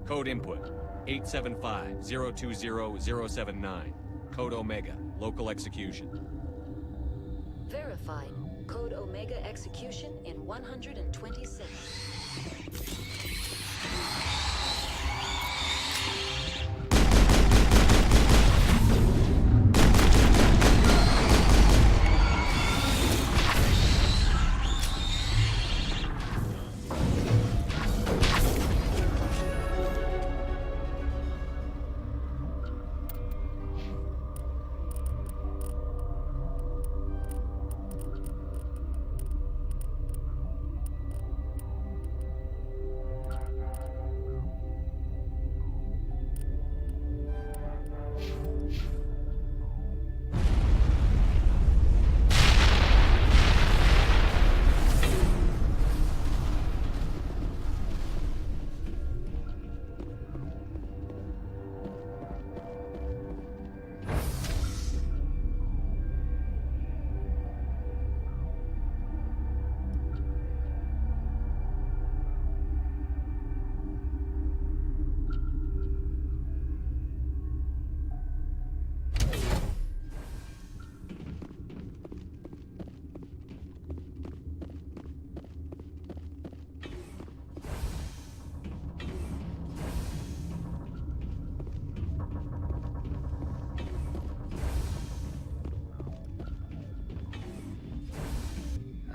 Code input 875-020-079. Code Omega. Local execution. Verified. Code Omega execution in 120 seconds.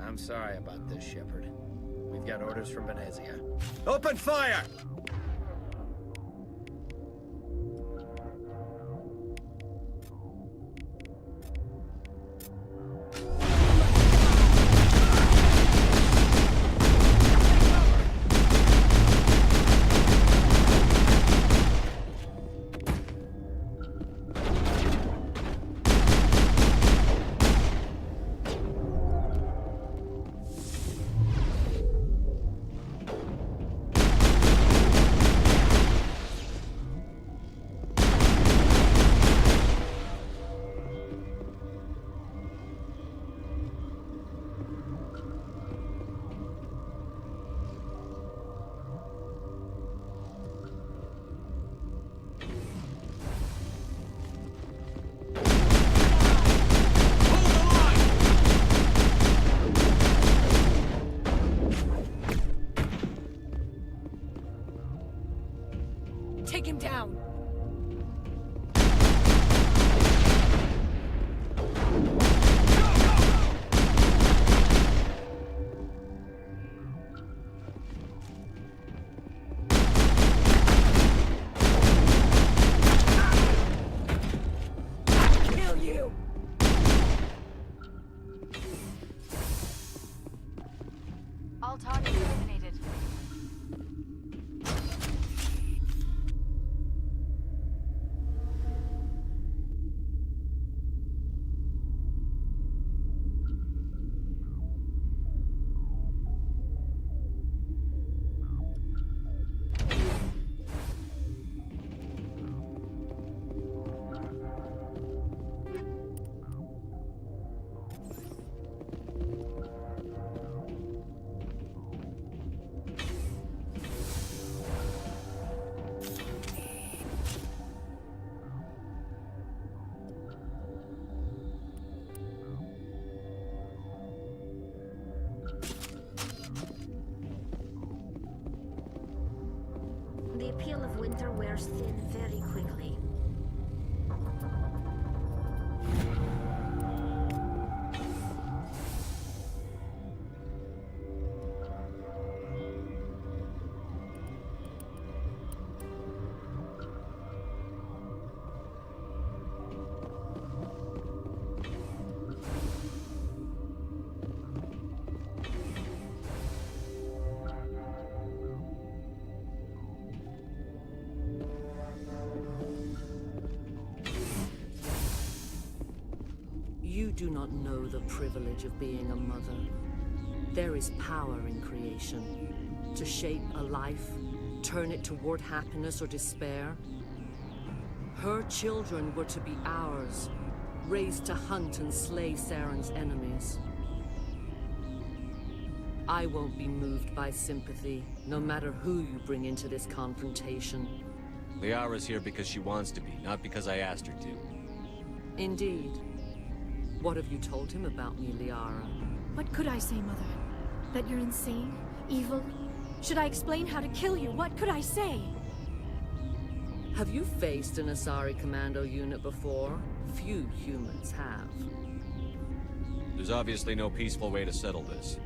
I'm sorry about this, Shepard. We've got orders from Venezia. Open fire! Take him down! Kill you! All targets eliminated. veil of winter wears thin very quickly. You do not know the privilege of being a mother. There is power in creation. To shape a life, turn it toward happiness or despair. Her children were to be ours, raised to hunt and slay Saren's enemies. I won't be moved by sympathy, no matter who you bring into this confrontation. Liara's here because she wants to be, not because I asked her to. Indeed. What have you told him about me, Liara? What could I say, Mother? That you're insane? Evil? Should I explain how to kill you? What could I say? Have you faced an Asari commando unit before? Few humans have. There's obviously no peaceful way to settle this.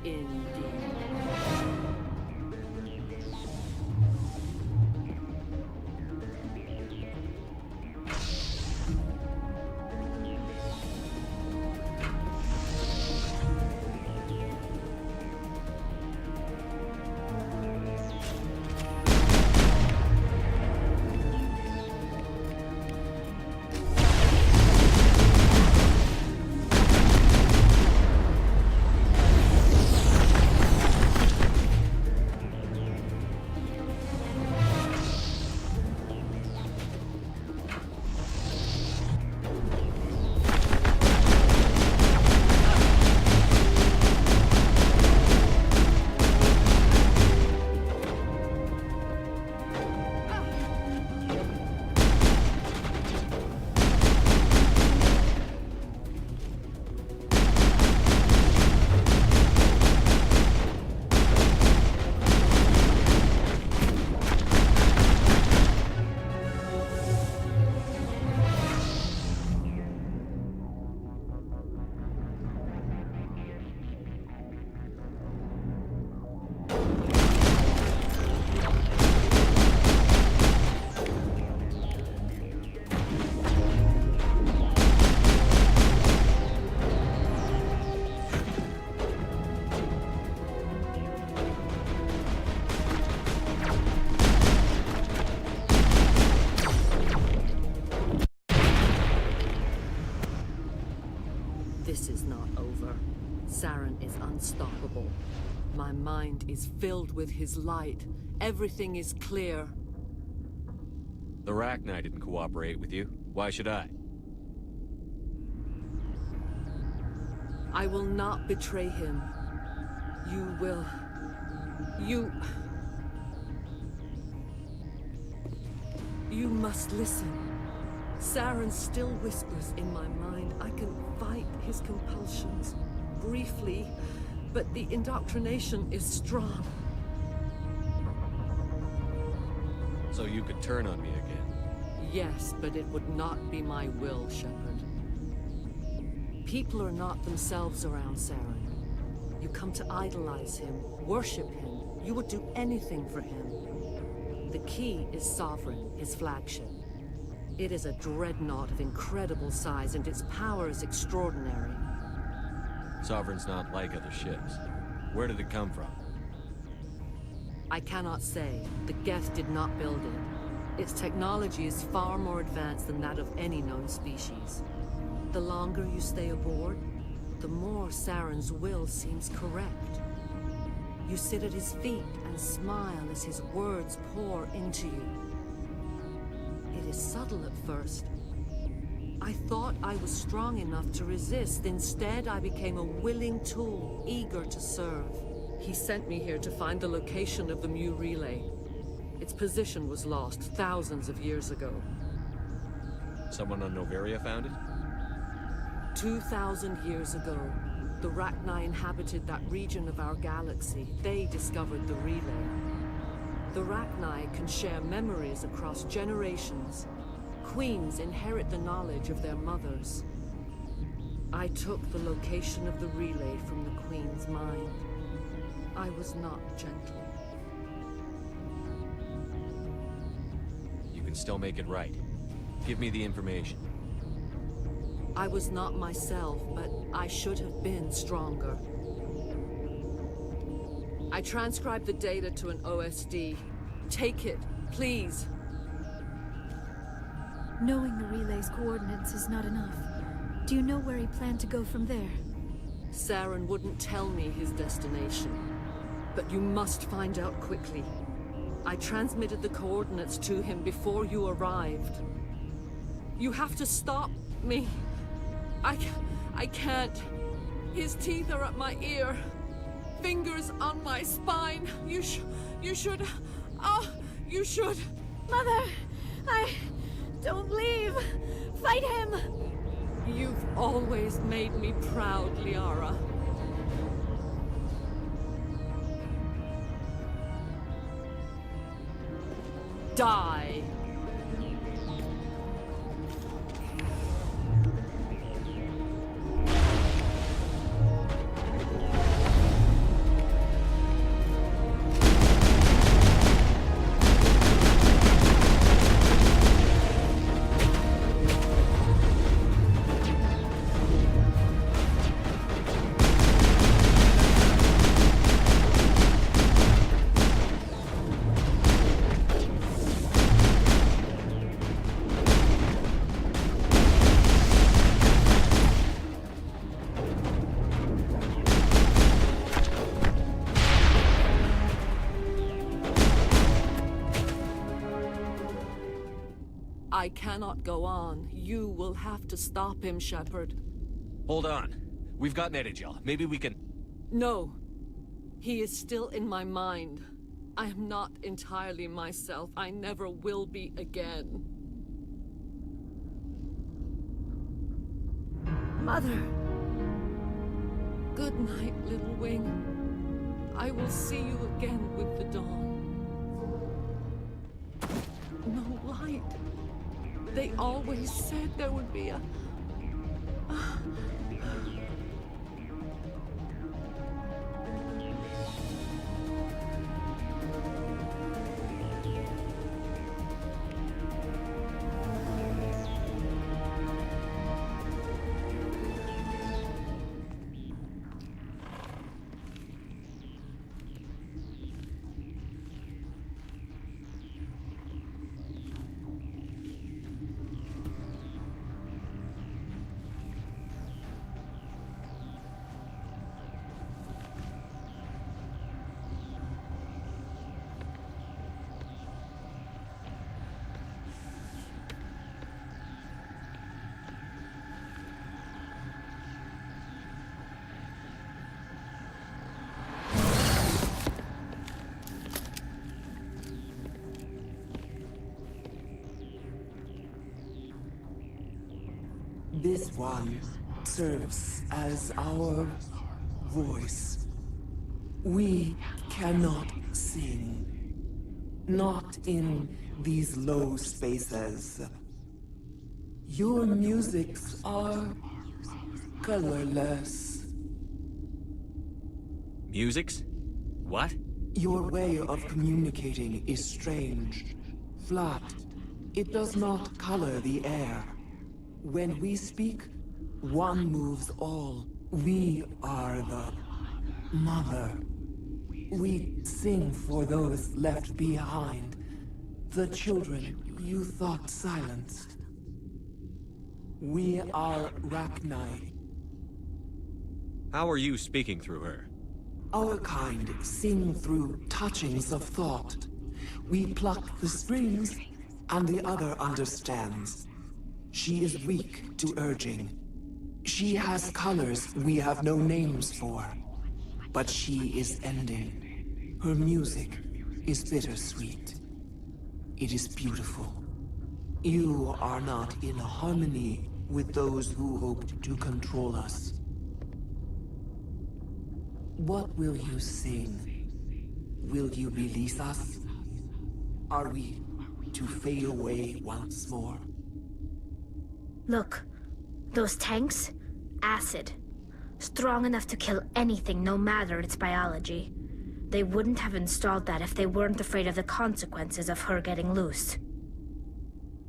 Indeed. This is not over. Saren is unstoppable. My mind is filled with his light. Everything is clear. The Rachni didn't cooperate with you. Why should I? I will not betray him. You will... You must listen. Saren still whispers in my mind. I can fight his compulsions. Briefly, but the indoctrination is strong. So you could turn on me again? Yes, but it would not be my will, Shepard. People are not themselves around Saren. You come to idolize him, worship him. You would do anything for him. The key is Sovereign, his flagship. It is a dreadnought of incredible size, and its power is extraordinary. Sovereign's not like other ships. Where did it come from? I cannot say. The Geth did not build it. Its technology is far more advanced than that of any known species. The longer you stay aboard, the more Saren's will seems correct. You sit at his feet and smile as his words pour into you. It is subtle at first. I thought I was strong enough to resist. Instead, I became a willing tool, eager to serve. He sent me here to find the location of the Mu relay. Its position was lost thousands of years ago. Someone on Noveria found it? 2,000 years ago, the Rachni inhabited that region of our galaxy. They discovered the relay. The Rachni can share memories across generations. Queens inherit the knowledge of their mothers. I took the location of the relay from the Queen's mind. I was not gentle. You can still make it right. Give me the information. I was not myself, but I should have been stronger. I transcribed the data to an OSD. Take it, please. Knowing the relay's coordinates is not enough. Do you know where he planned to go from there? Saren wouldn't tell me his destination. But you must find out quickly. I transmitted the coordinates to him before you arrived. You have to stop me. I can't. His teeth are at my ear. Fingers on my spine. You should... Oh, you should... Mother! Don't leave! Fight him! You've always made me proud, Liara. Die! I cannot go on. You will have to stop him, Shepard. Hold on. We've got Netagel. Maybe we can... No. He is still in my mind. I am not entirely myself. I never will be again. Mother! Good night, Little Wing. I will see you again with the dawn. No light. They always said there would be a... This one serves as our voice. We cannot sing. Not in these low spaces. Your musics are colorless. Musics? What? Your way of communicating is strange. Flat. It does not color the air. When we speak, one moves all. We are the mother. We sing for those left behind. The children you thought silenced. We are Rachni. How are you speaking through her? Our kind sing through touchings of thought. We pluck the strings, and the other understands. She is weak to urging. She has colors we have no names for. But she is ending. Her music is bittersweet. It is beautiful. You are not in harmony with those who hoped to control us. What will you sing? Will you release us? Are we to fade away once more? Look, those tanks? Acid. Strong enough to kill anything, no matter its biology. They wouldn't have installed that if they weren't afraid of the consequences of her getting loose.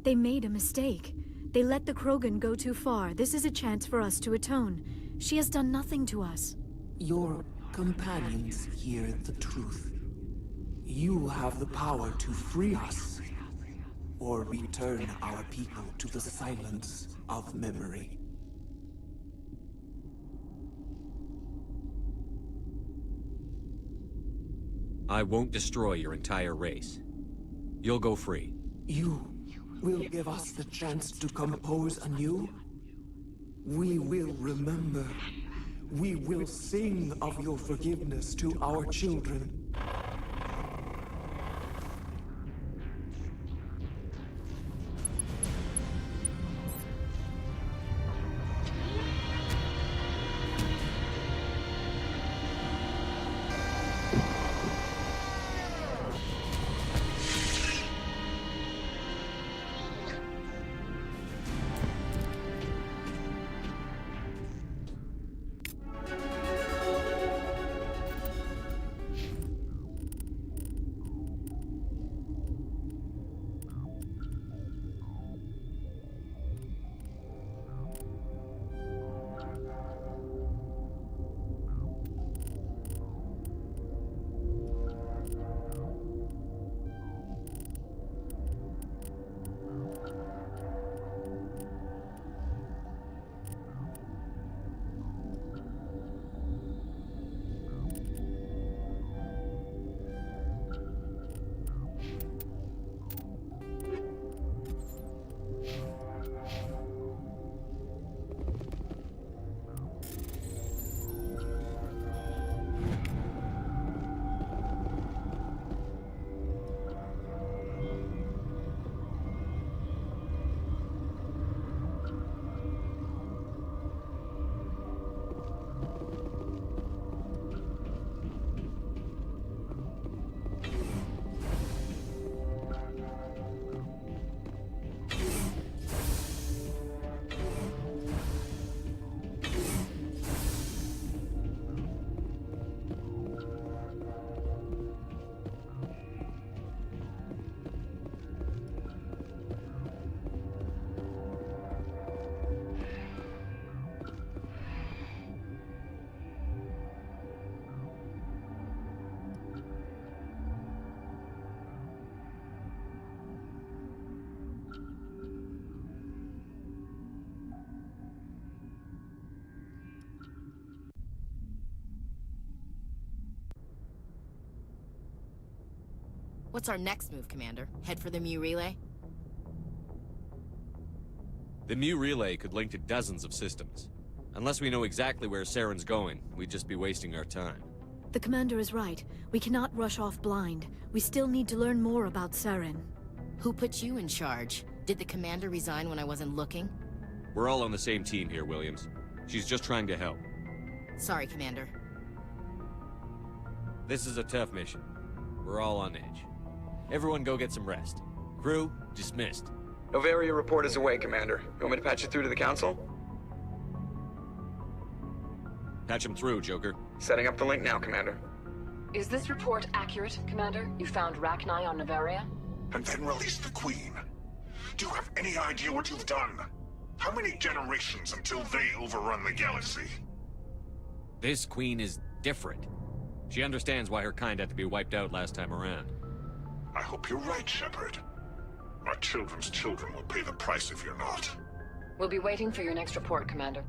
They made a mistake. They let the Krogan go too far. This is a chance for us to atone. She has done nothing to us. Your companions hear the truth. You have the power to free us, or return our people to the silence of memory. I won't destroy your entire race. You'll go free. You will give us the chance to compose anew? We will remember. We will sing of your forgiveness to our children. What's our next move, Commander? Head for the Mu Relay? The Mu Relay could link to dozens of systems. Unless we know exactly where Saren's going, we'd just be wasting our time. The Commander is right. We cannot rush off blind. We still need to learn more about Saren. Who put you in charge? Did the Commander resign when I wasn't looking? We're all on the same team here, Williams. She's just trying to help. Sorry, Commander. This is a tough mission. We're all on edge. Everyone go get some rest. Crew, dismissed. Noveria report is away, Commander. You want me to patch you through to the Council? Patch him through, Joker. Setting up the link now, Commander. Is this report accurate, Commander? You found Rachni on Noveria? And then released the Queen. Do you have any idea what you've done? How many generations until they overrun the galaxy? This Queen is different. She understands why her kind had to be wiped out last time around. I hope you're right, Shepard. Our children's children will pay the price if you're not. We'll be waiting for your next report, Commander.